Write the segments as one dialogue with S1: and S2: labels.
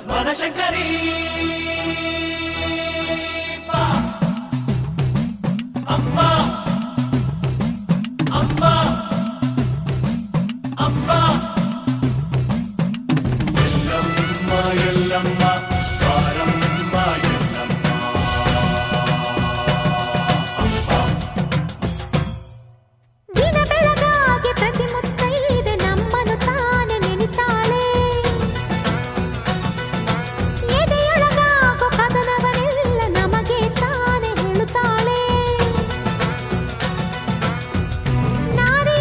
S1: ಬನಶಂಕರಿ ಅಮ್ಮ ಅಮ್ಮ ಅಮ್ಮ ಎಲ್ಲಮ್ಮ ಎಲ್ಲಮ್ಮ ಬಾರಮ್ಮ ಎಲ್ಲಮ್ಮ
S2: ದಿನ ಬೆಳಗಾಗಿ ಪ್ರತಿ ಮುತ್ತೈದೆ ನಮ್ಮನ್ನು ತಾನೆ ನೆನಿತಾಳೆ ಎದೆಯೊಳಗಾಗೋ ಕದನವನೆಲ್ಲ ನಮಗೆ ತಾನೆ ಹೇಳುತ್ತಾಳೆ ನಾರಿ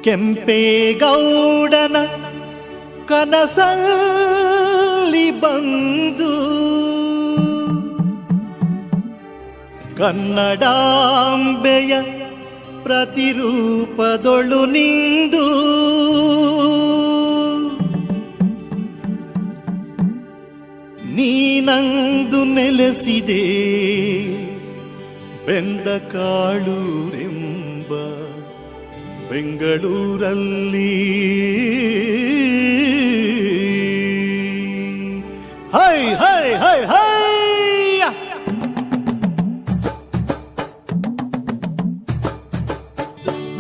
S3: ಕೆಂಪೇಗೌಡನ ಕನಸಲ್ಲಿ ಬಂದು ಕನ್ನಡಾಂಬೆಯ ಪ್ರತಿರೂಪದೊಳು ನಿಂದು ನೀನಂದು ನೆಲೆಸಿದೆ ಬೆಂದ ಕಾಳೂರೆಂಬ ಬೆಂಗಳೂರಲ್ಲಿ. ಹೈ ಹೈ ಹೈ ಹೈ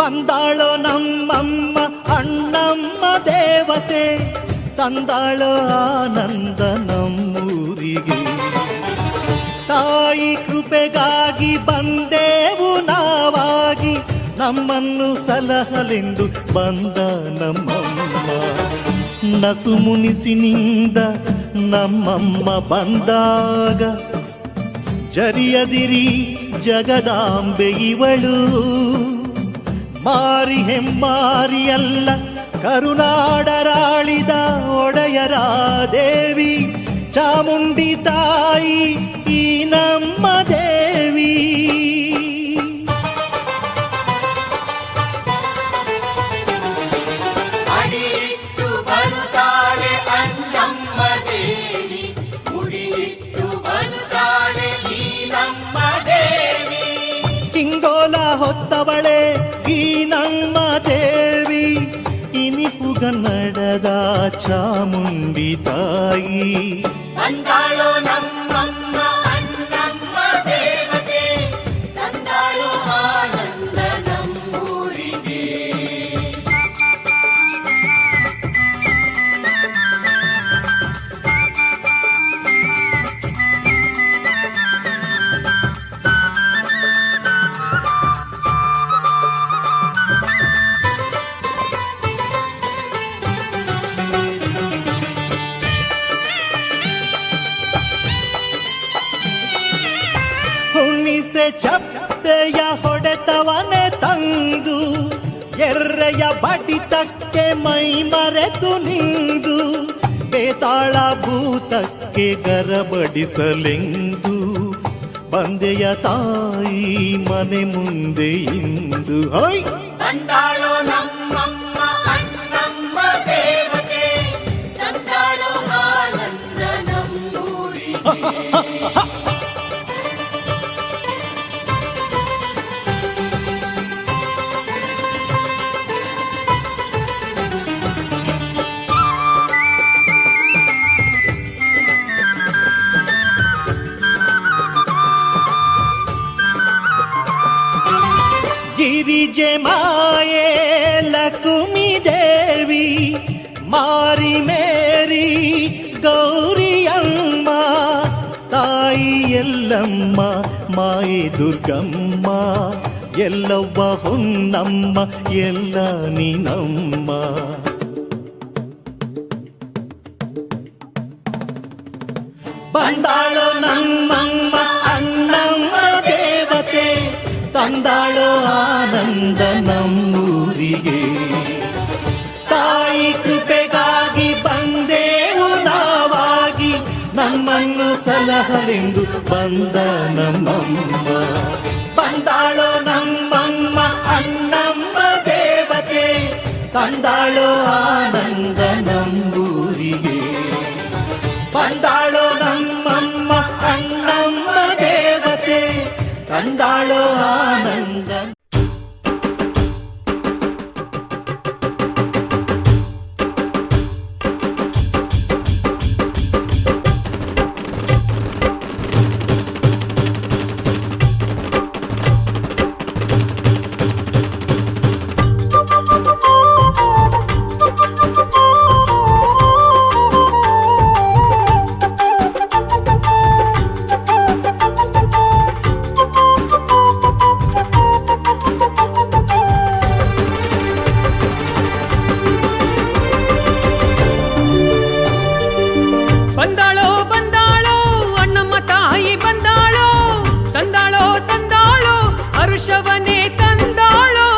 S3: ಬಂದಾಳೋ ನಮ್ಮಮ್ಮ ಅಣ್ಣಮ್ಮ ದೇವತೆ, ತಂದಾಳೋ ಆನಂದ ನಮ್ಮೂರಿಗೆ. ತಾಯಿ ಕೃಪೆಗಾಗಿ ಬಂದೆವು ನಾವಾಗಿ, ನಮ್ಮನ್ನು ಸಲಹಲೆಂದು ಬಂದ ನಮ್ಮಮ್ಮ. ನಸು ಮುನಿಸಿನಿಂದ ನಮ್ಮಮ್ಮ ಬಂದಾಗ ಜರಿಯದಿರಿ ಜಗದಾಂಬೆ ಇವಳು. ಮಾರಿ ಹೆಮ್ಮಾರಿಯಲ್ಲ ಕರುನಾಡರಾಳಿದ ಒಡೆಯರ ದೇವಿ, ಚಾಮುಂಡಿ ತಾಯಿ ಈ ನಮ್ಮ ದೇವಿ.
S4: ಅಡಿಯಿಟ್ಟು ಬರುತ್ತಾಳೆ ಅನ್ನಮ್ಮ ದೇವಿ, ಉಡಿಯಿಟ್ಟು ಬರುತ್ತಾಳೆ ಈ ನಮ್ಮ ದೇವಿ.
S3: ಹಿಂಗೋಲ ಹೊತ್ತವಳೆ ಈ ನಮ್ಮ ದೇವಿ, ಇನಿಪುಗನ್ನಡದ ಚಾಮುಂಡಿ ತಾಯಿ.
S4: ಬಂದಾಳೋ ನಮ್ಮಮ್ಮ ಅನ್ನಮ್ಮ ದೇವತೆ, ತಂದಾಳೋ ಆನಂದ ನಮ್ಮೂರಿಗೆ.
S3: ಹುಣ್ಣಿಸೆ ಚಪ್ಪೆಯ ಹೊಡೆತವನೆ ತಂದು, ಎರ್ರೆಯ ಬಡಿತಕ್ಕೆ ಮೈ ಮರೆತು ನಿಂದು, ಬೇತಾಳ ಭೂತಕ್ಕೆ ಗರಬಡಿಸಲೆಂದು ಬಂದೆಯ ತಾಯಿ ಮನೆ ಮುಂದೆ ಇಂದು. ಹೈ
S4: ಬಂದಾಳೋ ನಮ್ಮಮ್ಮ ಅನ್ನಮ್ಮ ದೇವತೆ, ತಂದಾಳೋ ಆನಂದ ನಮ್ಮೂರಿಗೆ.
S3: ಗಿರಿಜೆ ಮಾಯೆ ಲಕ್ಷ್ಮೀ ದೇವಿ, ಮಾರಿ ಮೇರಿ ಗೌರಿಯಮ್ಮ, ತಾಯಿ ಎಲ್ಲಮ್ಮ ಮಾಯೆ ದುರ್ಗಮ್ಮ, ಎಲ್ಲವ್ವ ಹೊನ್ನಮ್ಮ ಎಲ್ಲ ನೀನಮ್ಮ. ಬಂದಾಳೋ ನಮ್ಮಮ್ಮ ಅಣ್ಣಮ್ಮ ದೇವತೆ, ತಂದಾಳೋ ಆನಂದ ನಮ್ಮೂರಿಗೆ. ತಾಯಿ ಕೃಪೆಗಾಗಿ ಬಂದೆವು ನಾವಾಗಿ, ನಮ್ಮನ್ನು ಸಲಹಲೆಂದು ಬಂದ ನಮ್ಮಮ್ಮ. ಬಂದಾಳೋ ನಮ್ಮಮ್ಮ ಅಣ್ಣಮ್ಮ ದೇವತೆ, ತಂದಾಳೋ ಆನಂದ ನಮ್ಮೂರಿಗೆ. ಬಂದಾಳೋ ನಮ್ಮಮ್ಮ ಅಣ್ಣಮ್ಮ ದೇವತೆ, ತಂದಾಳೋ ಆನಂದ.
S5: ಬಂದಾಳೋ ಬಂದಾಳೋ ಅಣ್ಣಮ್ಮ ತಾಯಿ ಬಂದಾಳೋ, ತಂದಾಳೋ ತಂದಾಳೋ ಹರುಷವನೇ ತಂದಾಳೋ.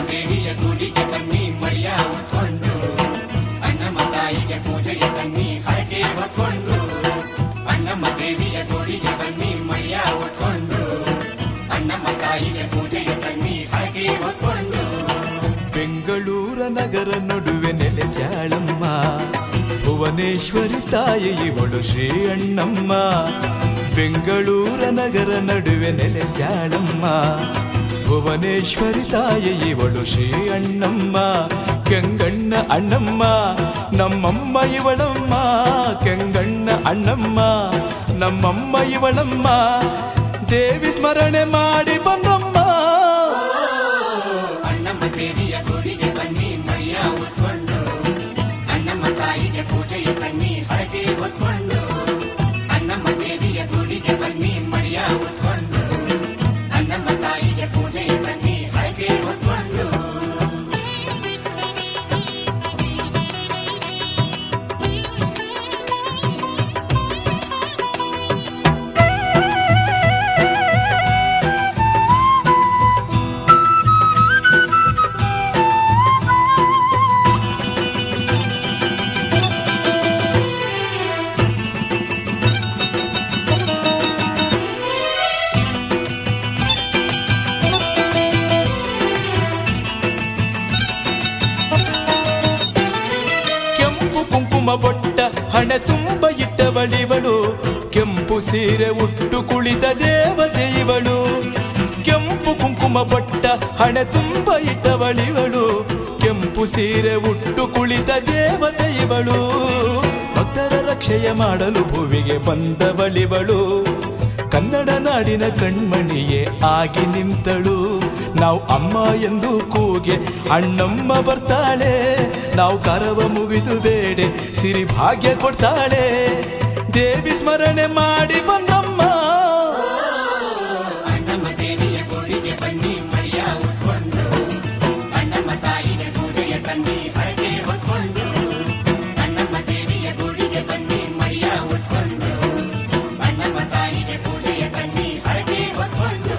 S6: ದೇವಿಯ ಗುಡಿಗೆ ಬನ್ನಿ ಮಡಿಯ ಹೊತ್ಕೊಂಡು ಅಣ್ಣಮ್ಮ ತಾಯಿಗೆ ಪೂಜೆಯ ತನ್ನಿ ಹರಕೆ ಹೊತ್ಕೊಂಡು ಅಣ್ಣಮ್ಮ ದೇವಿಯ ಗುಡಿಗೆ ಬನ್ನಿ ಮಡಿಯ ಹೊತ್ಕೊಂಡು ಅಣ್ಣಮ್ಮ ತಾಯಿಗೆ ಪೂಜೆಯ ತನ್ನಿ ಹರಕೆ ಹೊತ್ಕೊಂಡು
S7: ಬೆಂಗಳೂರ ನಗರ ನಡುವೆ ನೆಲೆಸ್ಯಾಳಮ್ಮ ಭುವನೇಶ್ವರಿ ತಾಯಿ ಇವಳು ಶ್ರೀ ಅಣ್ಣಮ್ಮ ಬೆಂಗಳೂರ ನಗರ ನಡುವೆ ನೆಲೆಸ್ಯಾಳಮ್ಮ ಭುವನೇಶ್ವರಿ ತಾಯಿ ಇವಳು ಶ್ರೀ ಅಣ್ಣಮ್ಮ ಕೆಂಗಣ್ಣ ಅಣ್ಣಮ್ಮ ನಮ್ಮಮ್ಮ ಇವಳಮ್ಮ ಕೆಂಗಣ್ಣ ಅಣ್ಣಮ್ಮ ನಮ್ಮಮ್ಮ ಇವಳಮ್ಮ ದೇವಿ ಸ್ಮರಣೆ ಮಾಡಿ ಬಂದಮ್ಮ
S6: ಅಣ್ಣಮ್ಮ ದೇವಿಯ ಗುಡಿಗೆ ಬನ್ನಿ ಮಡಿಯ ಹೊತ್ಕೊಂಡು ಅಣ್ಣಮ್ಮ ತಾಯಿಗೆ ಪೂಜೆಯ ತನ್ನಿ ಹರಕೆ ಹೊತ್ಕೊಂಡು ಅಣ್ಣಮ್ಮ ದೇವಿಯ ಗುಡಿಗೆ ಬನ್ನಿ ಮಡಿಯ ಹೊತ್ಕೊಂಡು ಅಣ್ಣಮ್ಮ ತಾಯಿಗೆ ಪೂಜೆಯ ತನ್ನಿ ಹರಕೆ ಹೊತ್ಕೊಂಡು
S7: ಕೆಂಪು ಕುಂಕುಮ ಬೊಟ್ಟ ಹಣೆ ತುಂಬ ಇಟ್ಟವಳಿವಳು ಕೆಂಪು ಸೀರೆ ಉಟ್ಟು ಕುಳಿತ ದೇವತೆ ಇವಳು ಕೆಂಪು ಕುಂಕುಮ ಬೊಟ್ಟ ಹಣೆ ತುಂಬ ಇಟ್ಟವಳಿವಳು ಕೆಂಪು ಸೀರೆ ಉಟ್ಟು ಕುಳಿತ ದೇವತೆ ಇವಳು ಭಕ್ತರ ರಕ್ಷೆಯ ಮಾಡಲು ಭುವಿಗೆ ಬಂದವಳಿವಳು ಕನ್ನಡ ನಾಡಿನ ಕಣ್ಮಣಿಯೇ ಆಗಿ ನಿಂತಳು ನಾವು ಅಮ್ಮ ಎಂದು ಕೂಗೆ ಅಣ್ಣಮ್ಮ ಬರ್ತಾಳೆ ನಾವು ಕರವ ಮುಗಿದು ಬೇಡೆ ಸಿರಿ ಭಾಗ್ಯ ಕೊಡ್ತಾಳೆ ದೇವಿ ಸ್ಮರಣೆ ಮಾಡಿ ಬಂದಮ್ಮ
S6: ಅಣ್ಣಮ್ಮ ದೇವಿಯ ಗುಡಿಗೆ ಬನ್ನಿ ಮಡಿಯ ಹೊತ್ಕೊಂಡು ಅಣ್ಣಮ್ಮ ತಾಯಿಗೆ ಪೂಜೆಯ ತನ್ನಿ ಹರಕೆ ಹೊತ್ಕೊಂಡು ಅಣ್ಣಮ್ಮ ದೇವಿಯ ಗುಡಿಗೆ ಬನ್ನಿ ಮಡಿಯ ಹೊತ್ಕೊಂಡು ಅಣ್ಣಮ್ಮ ತಾಯಿಗೆ ಪೂಜೆಯ ತನ್ನಿ ಹರಕೆ ಹೊತ್ಕೊಂಡು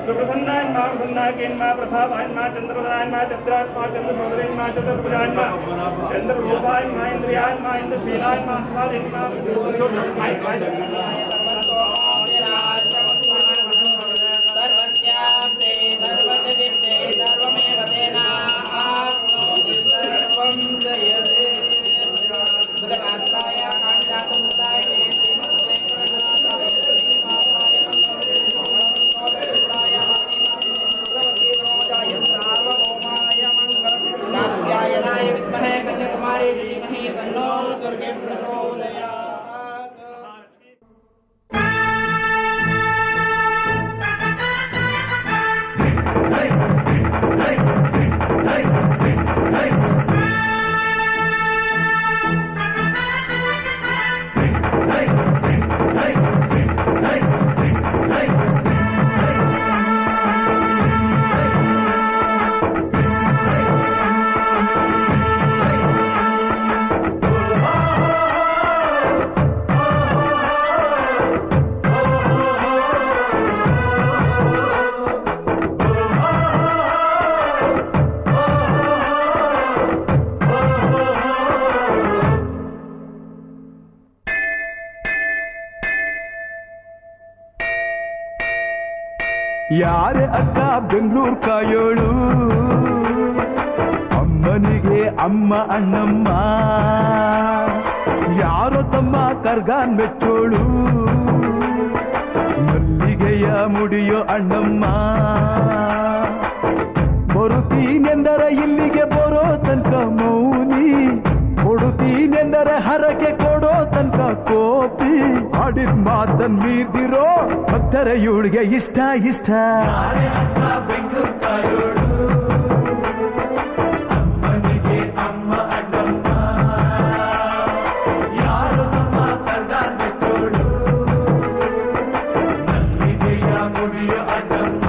S8: सुप्रसन्नाय मा प्रसन्नाकेन मा प्रभावाय मा चंद्रवदनाय मा चंद्रात्मा चंद्रसोदरेन मा चतुर्भुजाय मा चंद्ररूपाय मा इंद्रियाय मा इंद्रशीलाय मा महादेव मा
S6: सर्वस्याप्ते सर्वसिद्धे सर्वमेव तेनाप्नोति सर्वं जयते बुद्धमात्माय काञ्चातमुक्ताय नारायणाय विद्महे कन्याकुमारी धीमहि तन्नो दुर्गे प्रचोदयात्।
S7: ಯಾರೇ ಅಕ್ಕ ಬೆಂಗಳೂರು ಕಾಯೋಳು ಅಮ್ಮನಿಗೆ ಅಮ್ಮ ಅಣ್ಣಮ್ಮ ಯಾರೋ ತಮ್ಮ ಕರ್ಗಾನ್ ಮೆಚ್ಚೋಳು ಮಲ್ಲಿಗೆಯ ಮುಡಿಯೋ ಅಣ್ಣಮ್ಮ ಬರುತ್ತೀನೆಂದರೆ ಇಲ್ಲಿಗೆ ಬರೋ ತನಕ ಮೌನಿ ಕೊಡುತ್ತೀನೆಂದರೆ ಹರಕೆ ಕೊಡೋ ತನಕ ಕೋಪಿ ಆಡಿದ ಮಾತನ್ ಮೀರ್ದಿರೋ ಭಕ್ತರ ಇವಳಿಗೆ ಇಷ್ಟ ಇಷ್ಟ ಅಮ್ಮನಿಗೆ ಅಮ್ಮ ಅಣ್ಣಮ್ಮ ಯಾರು ತಮ್ಮ ಕರ್ಗಾನ್ ಮೆಚ್ಚೋಳು ಮಲ್ಲಿಗೆಯ ಮುಡಿಯೋ ಅಣ್ಣಮ್ಮ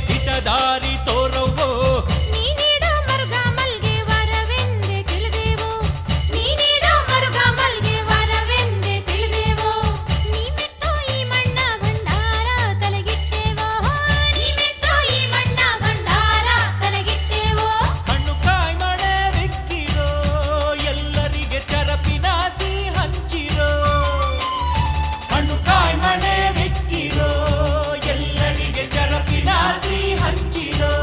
S1: ದಿಟದಾರಿ ತೋರವೋ
S2: ನೀನೀಡೋ ಮರುಗ ಮಲ್ಗೆ ವರವೆಂದೆ ತಿಳಿದೆವೋ ನೀನೀಡೋ ಮರುಗ ಮಲ್ಗೆ ವರವೆಂದೆ ತಿಳಿದೆವೋ ನೀ ಮೆಟ್ಟೋ ಈ ಮಣ್ಣ ಭಂಡಾರ ತಲೆಗಿಟ್ಟೆವೋ ನೀ ಮೆಟ್ಟೋ ಈ ಮಣ್ಣ ಭಂಡಾರ ತಲೆಗಿಟ್ಟೆವೋ
S1: ಹಣ್ಣು ಕಾಯಿ ಮಳೆ ಬಿಕ್ಕಿರೋ ಎಲ್ಲರಿಗೆ ಚರಪಿನಾಸಿ ಹಂಚಿರೋ ಹಣ್ಣು ಕಾಯಿ ಮಳೆ ಬಿಕ್ಕಿರೋ ಎಲ್ಲರಿಗೆ ಚರಪಿನಾಸಿ ಹಂಚಿರೋ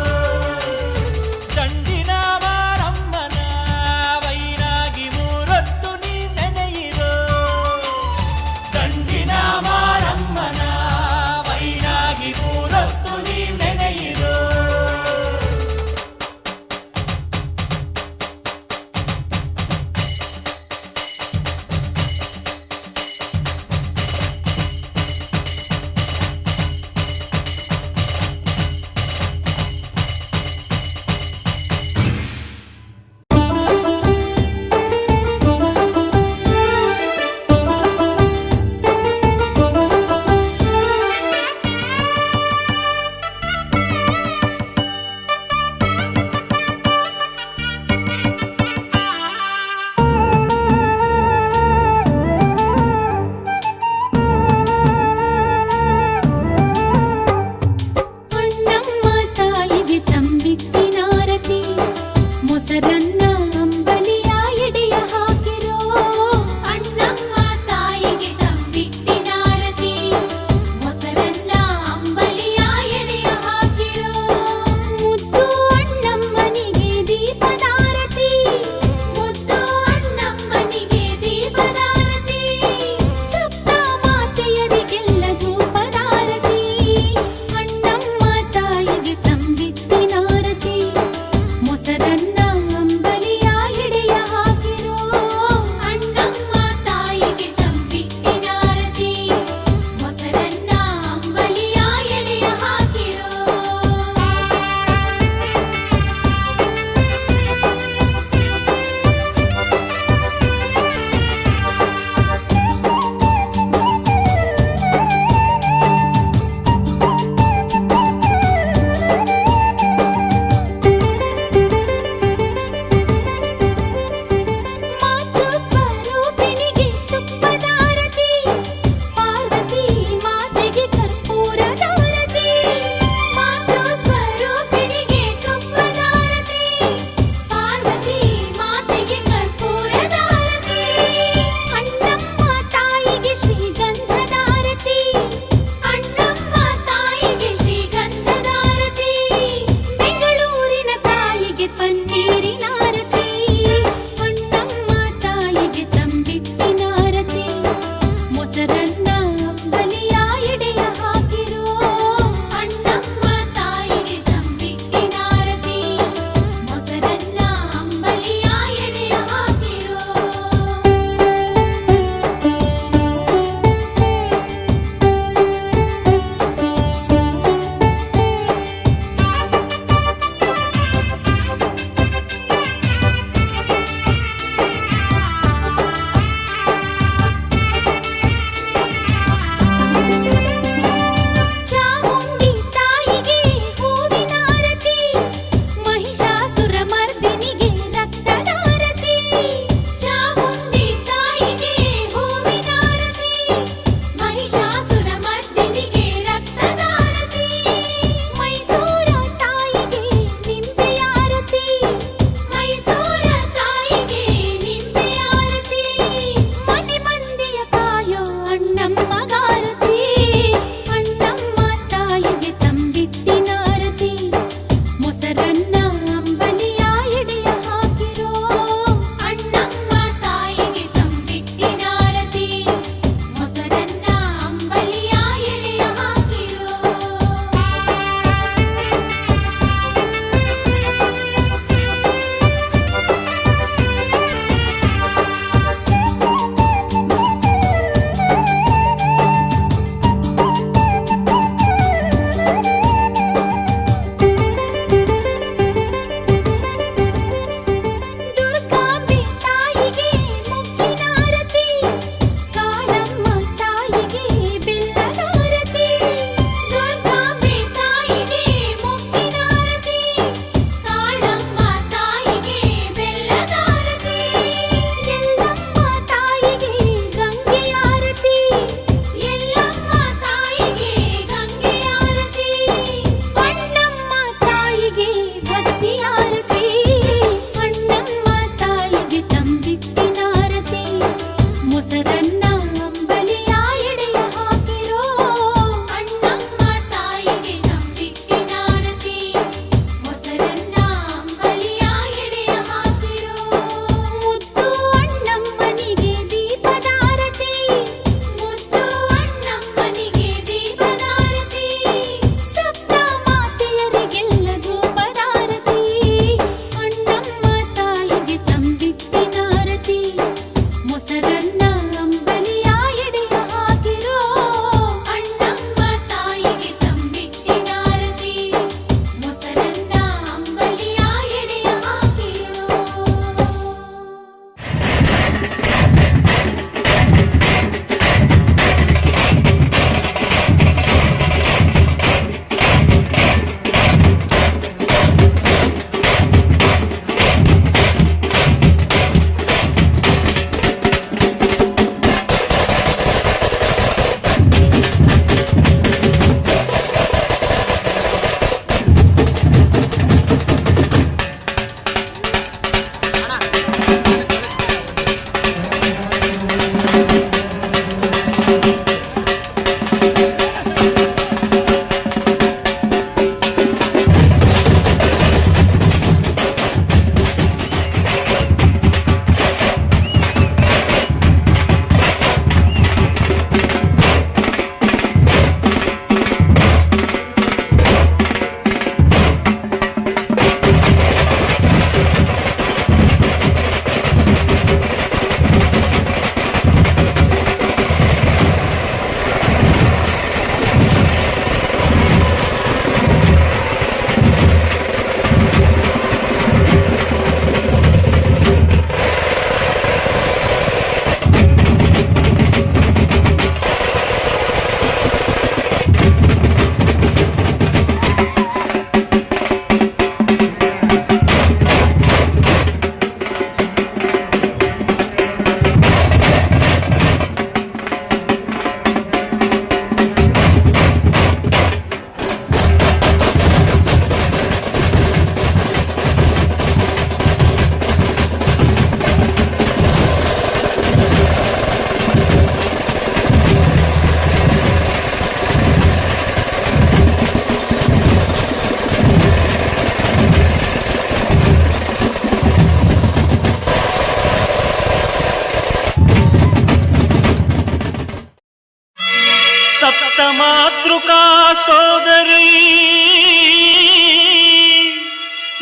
S3: ರೇಣುಕಾ ಸೋದರಿ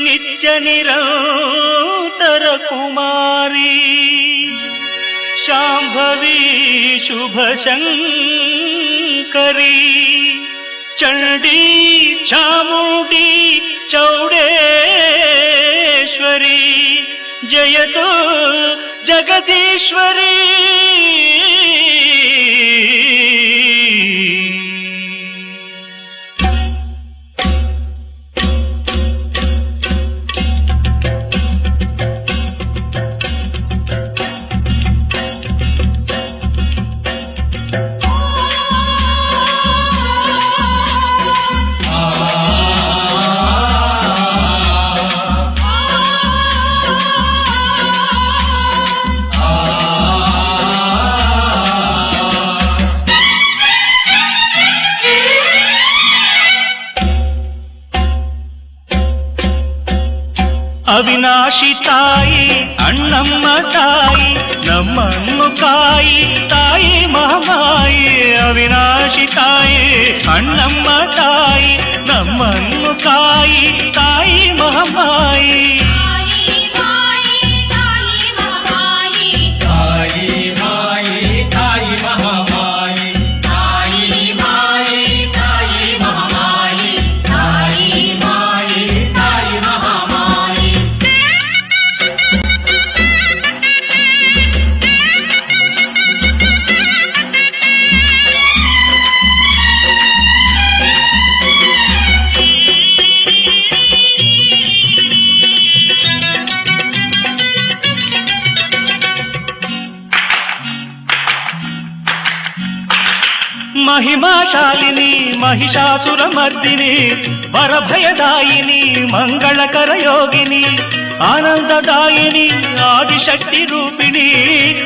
S3: ನಿತ್ಯ ನಿರಂತರ ಕುಮಾರಿ ಶಾಂಭವಿ ಶುಭ ಶಂಕರಿ ಚಂಡಿ ಚಾಮುಂಡಿ ಚೌಡೇಶ್ವರಿ ಜಯತು ಜಗದೀಶ್ವರಿ ಅವಿನಾಶಿ ತಾಯಿ ಅಣ್ಣಮ್ಮ ತಾಯಿ ನಮ್ಮನ್ನು ಕಾಯಿ ತಾಯಿ ಮಹಾಮಾಯಿ ಅವಿನಾಶಿ ತಾಯಿ ಅಣ್ಣಮ್ಮ ತಾಯಿ ನಮ್ಮನ್ನು ಕಾಯಿ ತಾಯಿ ಮಹಾಮಾಯಿ महिमाशालिनी महिषासुरमर्दिनी वरभयदायिनी मंगलकरयोगिनी आनंददायिनी आदिशक्ति रूपिणी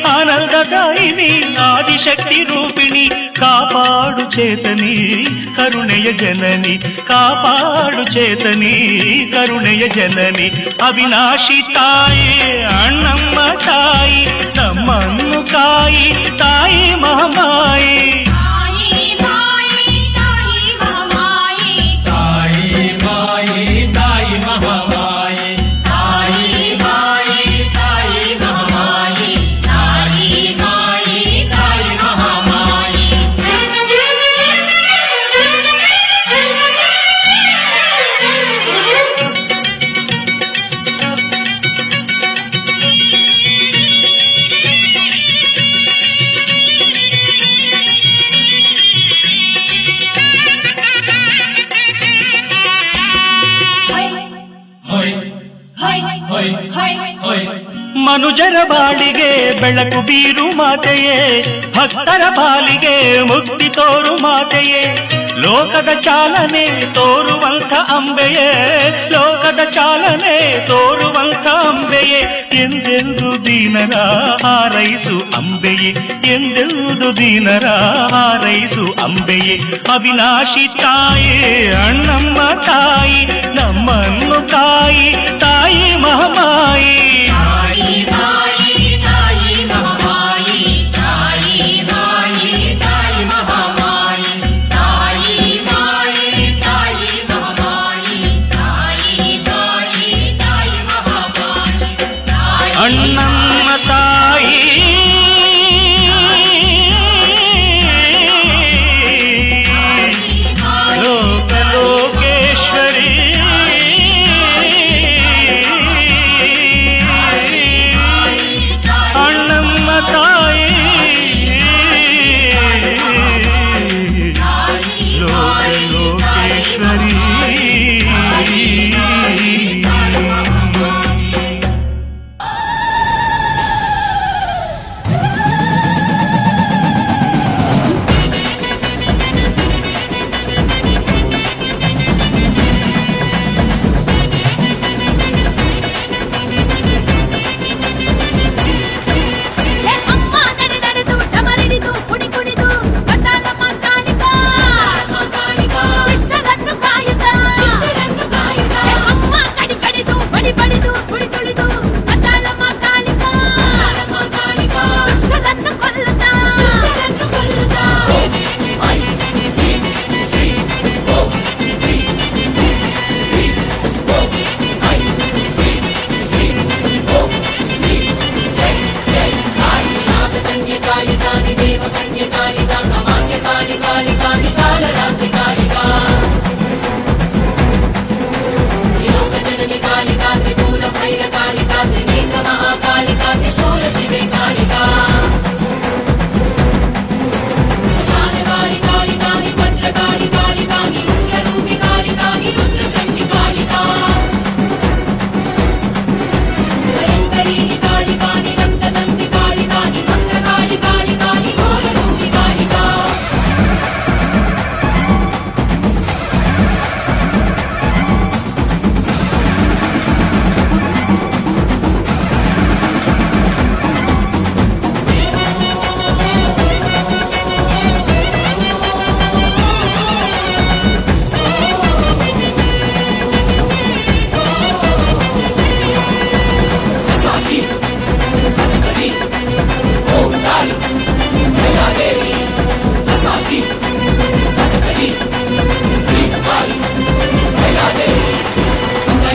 S3: आनंददायिनी आदिशक्ति रूपिणी कापाडु चेतनी करुणेय जननी कापाडु चेतनी करुणेय जननी अविनाशी ताये अण्णम्म ताई नम्मन्नु काई ताई महामाई ಮನುಜರ ಬಾಳಿಗೆ ಬೆಳಕು ಬೀರು ಮಾತೆಯೇ ಭಕ್ತರ ಬಾಳಿಗೆ ಮುಕ್ತಿ ತೋರು ಮಾತೆಯೇ ಲೋಕದ ಚಾಲನೆ ತೋರುವಂಥ ಅಂಬೆಯೇ ಲೋಕದ ಚಾಲನೆ ತೋರುವಂಥ ಅಂಬೆಯೇ ಎಂದೆಂದು ದೀನರ ಹಾರೈಸು ಅಂಬೆಯೇ ಎಂದೆಂದು ದೀನರ ಹಾರೈಸು ಅಂಬೆಯೇ ಅವಿನಾಶಿ ತಾಯೇ ಅಣ್ಣಮ್ಮ ತಾಯಿ ನಮ್ಮನ್ನು ಕಾಯಿ ತಾಯಿ ಮಹಾಮಾಯಿ ಅಣ್ಣಮ್ಮ ತಾಯಿ ಲೋಕಲೋಕೇಶ್ವರಿ
S4: ಶಿವೆ ಕಾಳಿಕಾ ಸ್ಮಶಾನ ಕಾಳಿಕಾಳಿಕಾಗಿ ಭದ್ರ ಕಾಳಿಕಾಳಿಕಾಗಿ ಉಗ್ರರೂಪಿ ಕಾಳಿಕಾಗಿ ರುದ್ರ ಚಂಡಿ ಕಾಳಿಕಾ ಭಯಂಕರೀನಿ ಕಾಳಿಕಾಗಿ ರಕ್ತದಂತಿ ಕಾಳಿಕಾಗಿ ಭಕ್ತ ಕಾಳಿಕಾಳಿಕಾಗಿ ಘೋರ rupee Kalika Asaki, Asakari, Om Kali, Maya Devi. Asaki, Asakari, Om Kali, Maya Devi.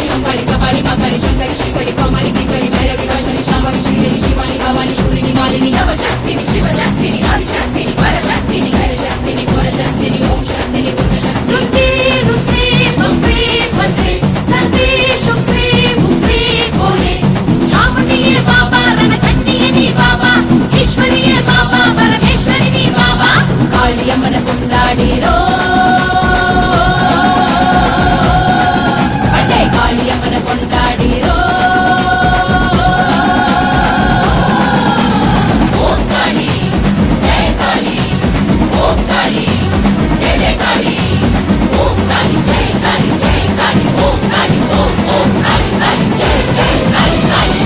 S4: Om Kali, Makali, Shikari, Shikari, Kamali, Kikari, Bhairavi, Vaishnavi, Shambhavi, Shikari, Shivani, Bhavani, Shurini, Malini, Nava Shaktini, Shiva Shaktini, Adi Shaktini, Para Shaktini, Kaira Shaktini, Ghora Shaktini, Om Shaktini, Durga Shaktini. Durge, Rudre, Bhadre, Bhadre, Sarve, Shukre, Bhukre, Kore. ಚಾಮುಂಡಿಯೇ ಬಾಬಾ ರಣಚಂಡಿಯೇ ನೀ ಬಾಬಾ ಈಶ್ವರಿಯೇ ಬಾಬಾ ಪರಮೇಶ್ವರಿ ನೀ ಬಾಬಾ ಕಾಳಿಯಮ್ಮನ ಕೊಂಡಾಡಿರೋ ಅಡ್ಡೆ ಕಾಳಿಯಮ್ಮನ ಕೊಂಡಾಡಿರೋ ಓಂ ಕಾಳಿ ಜಯ ಕಾಳಿ ಓಂ ಕಾಳಿ ಜಯ ಜಯ ಕಾಳಿ ಓಂ ಕಾಳಿ ಜಯ ಕಾಳಿ ಜಯ ಕಾಳಿ ಓಂ ಕಾಳಿ ಓಂ ಓಂ ಕಾಳಿ ಕಾಳಿ ಜಯ ಜಯ ಕಾಳಿ ಕಾಳಿ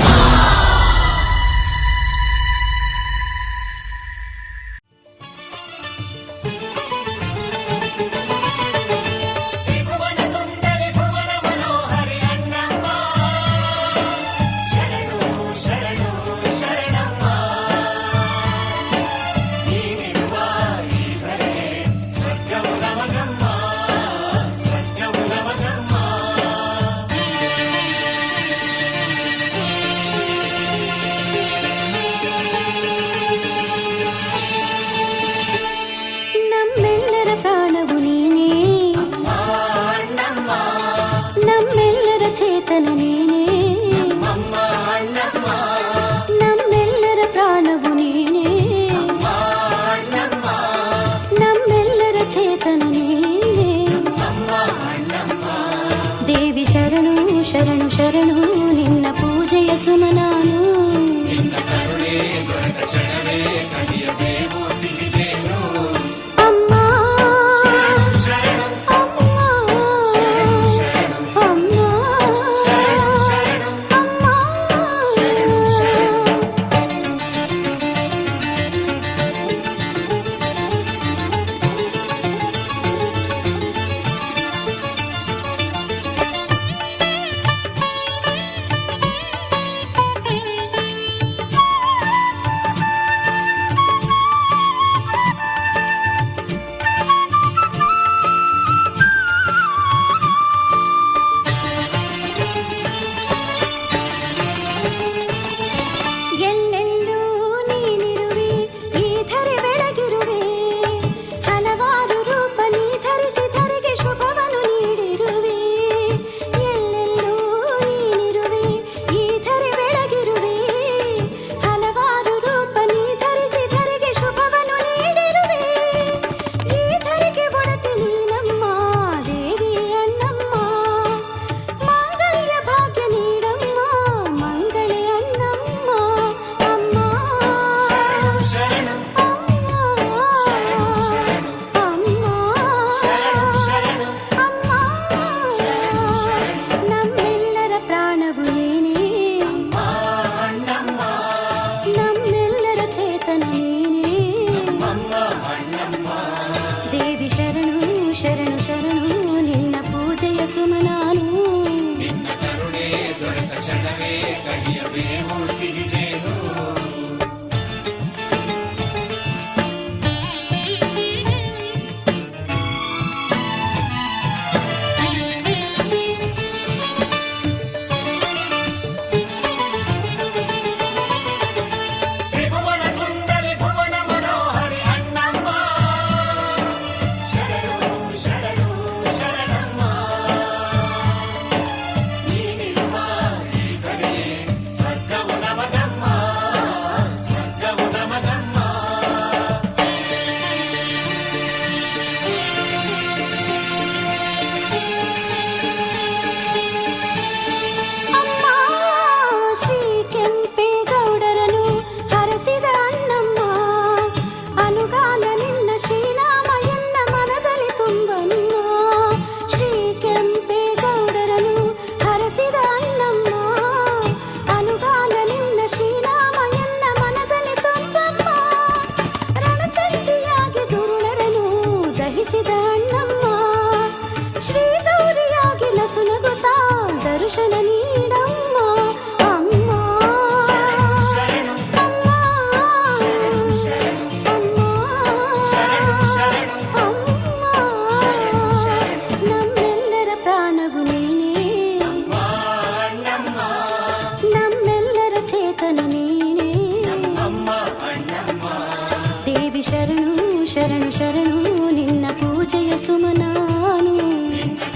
S2: ಶರಣು ಶರಣು ಶರಣು ನಿನ್ನ ಪೂಜೆಯ ಸುಮನಾನು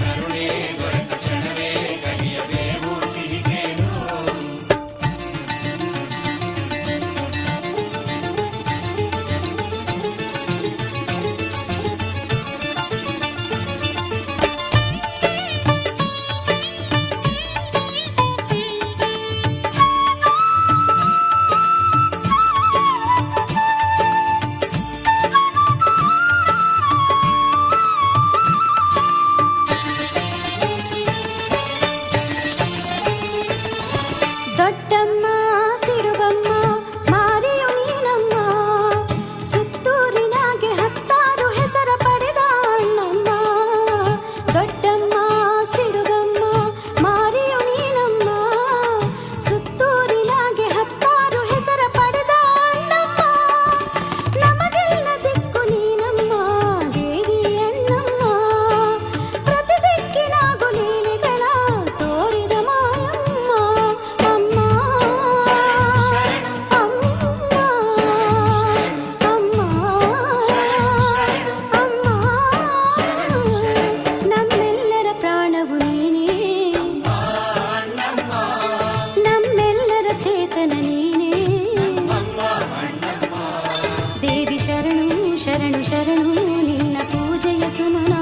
S6: ಕರುಣೆ ದೊರೆತ ಕ್ಷಣವೇ ಕಲಿಯಬೇಕು ಸಿಹಿಜೇನು
S2: ದೊಡ್ಡಮ್ಮ ಸಿಡುಬಮ್ಮ ಮಾರಿಯು ನೀನಮ್ಮ ಸುತ್ತೂರಿನಾಗೆ 10 ಹೆಸರ ಪಡೆದ ಅಣ್ಣಮ್ಮ ದೊಡ್ಡಮ್ಮ ಸಿಡುಬಮ್ಮ ಮಾರಿಯು ನೀನಮ್ಮ ಸುತ್ತೂರಿನಾಗೆ 10 ಹೆಸರ ಪಡೆದ ಅಣ್ಣಮ್ಮ ನಮಗೆಲ್ಲ ದಿಕ್ಕು ನೀನಮ್ಮ ದೇವಿ ಅಣ್ಣಮ್ಮ ಪ್ರತಿ ದಿಕ್ಕಿನಾಗು ಲೀಲೆಗಳ ತೋರಿದ ಮಾಯಮ್ಮ ಅಮ್ಮ ಅಮ್ಮ ಅಮ್ಮ ಅಮ್ಮ ನಮ್ಮೆಲ್ಲರ ಪ್ರಾಣವು ನೀನೇ ನಮ್ಮೆಲ್ಲರ ಚೇತನ ನೀನೇ ದೇವಿ ಶರಣು ಶರಣು ಶರಣು ನಿನ್ನ ಪೂಜೆಯ ಸುಮನಾ